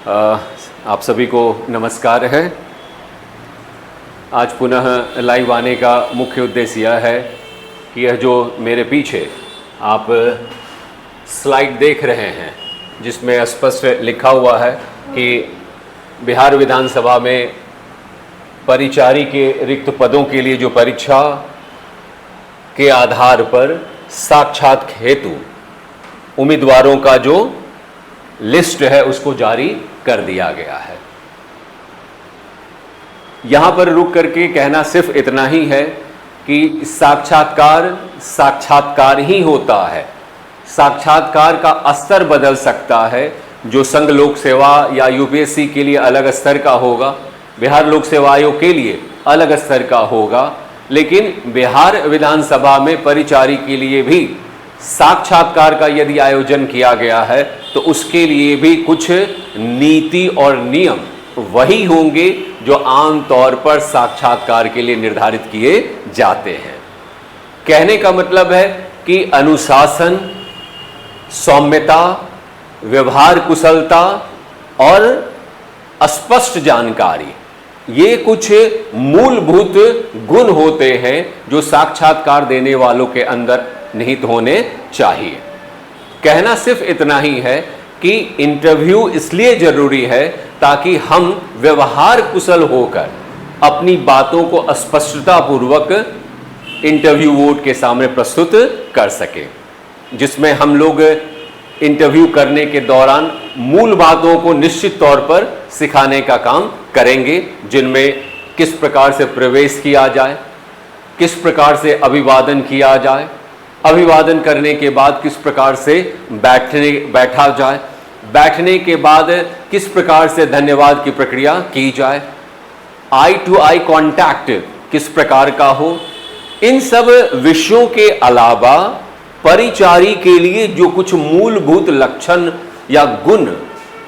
आप सभी को नमस्कार है। आज पुनः लाइव आने का मुख्य उद्देश्य यह है कि यह जो मेरे पीछे आप स्लाइड देख रहे हैं जिसमें स्पष्ट लिखा हुआ है कि बिहार विधानसभा में परिचारी के रिक्त पदों के लिए जो परीक्षा के आधार पर साक्षात हेतु उम्मीदवारों का जो लिस्ट है उसको जारी कर दिया गया है। यहां पर रुक करके कहना सिर्फ इतना ही है कि साक्षात्कार ही होता है। साक्षात्कार का स्तर बदल सकता है। जो संघ लोक सेवा या यूपीएससी के लिए अलग स्तर का होगा, बिहार लोक सेवा आयोग के लिए अलग स्तर का होगा, लेकिन बिहार विधानसभा में परिचारी के लिए भी साक्षात्कार का यदि आयोजन किया गया है तो उसके लिए भी कुछ नीति और नियम वही होंगे जो आम तौर पर साक्षात्कार के लिए निर्धारित किए जाते हैं। कहने का मतलब है कि अनुशासन, सौम्यता, व्यवहार कुशलता और स्पष्ट जानकारी, ये कुछ मूलभूत गुण होते हैं जो साक्षात्कार देने वालों के अंदर निहित होने चाहिए। कहना सिर्फ इतना ही है कि इंटरव्यू इसलिए जरूरी है ताकि हम व्यवहार कुशल होकर अपनी बातों को स्पष्टता पूर्वक इंटरव्यू बोर्ड के सामने प्रस्तुत कर सकें, जिसमें हम लोग इंटरव्यू करने के दौरान मूल बातों को निश्चित तौर पर सिखाने का काम करेंगे, जिनमें किस प्रकार से प्रवेश किया जाए, किस प्रकार से अभिवादन किया जाए, अभिवादन करने के बाद किस प्रकार से बैठा जाए, बैठने के बाद किस प्रकार से धन्यवाद की प्रक्रिया की जाए, आई टू आई कांटेक्ट किस प्रकार का हो। इन सब विषयों के अलावा परिचारी के लिए जो कुछ मूलभूत लक्षण या गुण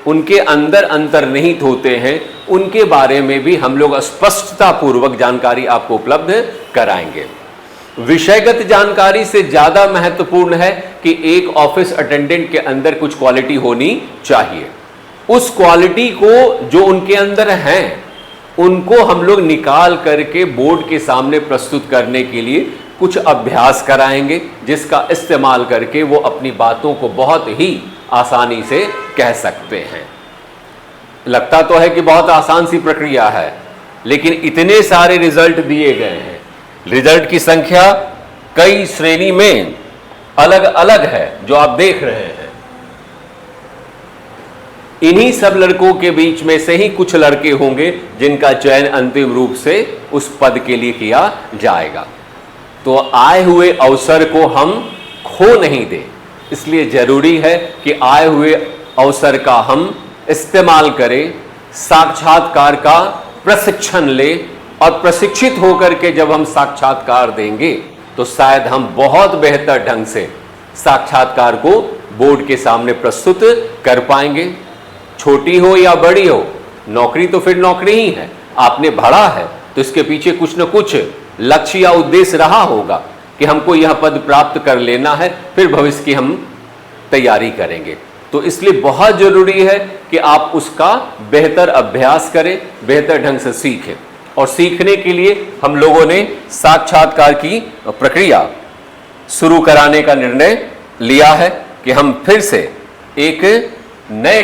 उनके अंदर अंतर्निहित होते हैं, उनके बारे में भी हम लोग स्पष्टता पूर्वक जानकारी आपको उपलब्ध कराएंगे। विषयगत जानकारी से ज्यादा महत्वपूर्ण है कि एक ऑफिस अटेंडेंट के अंदर कुछ क्वालिटी होनी चाहिए। उस क्वालिटी को जो उनके अंदर हैं उनको हम लोग निकाल करके बोर्ड के सामने प्रस्तुत करने के लिए कुछ अभ्यास कराएंगे, जिसका इस्तेमाल करके वो अपनी बातों को बहुत ही आसानी से कह सकते हैं। लगता तो है कि बहुत आसान सी प्रक्रिया है, लेकिन इतने सारे रिजल्ट दिए गए हैं, रिजल्ट की संख्या कई श्रेणी में अलग अलग है जो आप देख रहे हैं। इन्हीं सब लड़कों के बीच में से ही कुछ लड़के होंगे जिनका चयन अंतिम रूप से उस पद के लिए किया जाएगा। तो आए हुए अवसर को हम खो नहीं दें, इसलिए जरूरी है कि आए हुए अवसर का हम इस्तेमाल करें, साक्षात्कार का प्रशिक्षण लें, और प्रशिक्षित होकर के जब हम साक्षात्कार देंगे तो शायद हम बहुत बेहतर ढंग से साक्षात्कार को बोर्ड के सामने प्रस्तुत कर पाएंगे। छोटी हो या बड़ी हो, नौकरी तो फिर नौकरी ही है। आपने भरा है तो इसके पीछे कुछ न कुछ लक्ष्य या उद्देश्य रहा होगा कि हमको यह पद प्राप्त कर लेना है, फिर भविष्य की हम तैयारी करेंगे। तो इसलिए बहुत जरूरी है कि आप उसका बेहतर अभ्यास करें, बेहतर ढंग से सीखें। और सीखने के लिए हम लोगों ने साक्षात्कार की प्रक्रिया शुरू कराने का निर्णय लिया है कि हम फिर से एक नए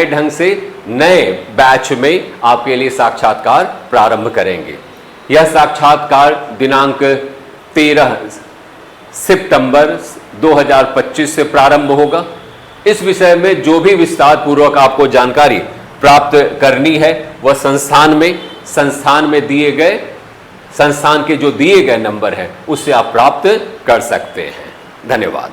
ढंग से नए बैच में आपके लिए साक्षात्कार प्रारंभ करेंगे। यह साक्षात्कार दिनांक 13 सितंबर 2025 से प्रारंभ होगा। इस विषय में जो भी विस्तार पूर्वक आपको जानकारी प्राप्त करनी है वह संस्थान में दिए गए संस्थान के जो दिए गए नंबर हैं उससे आप प्राप्त कर सकते हैं। धन्यवाद।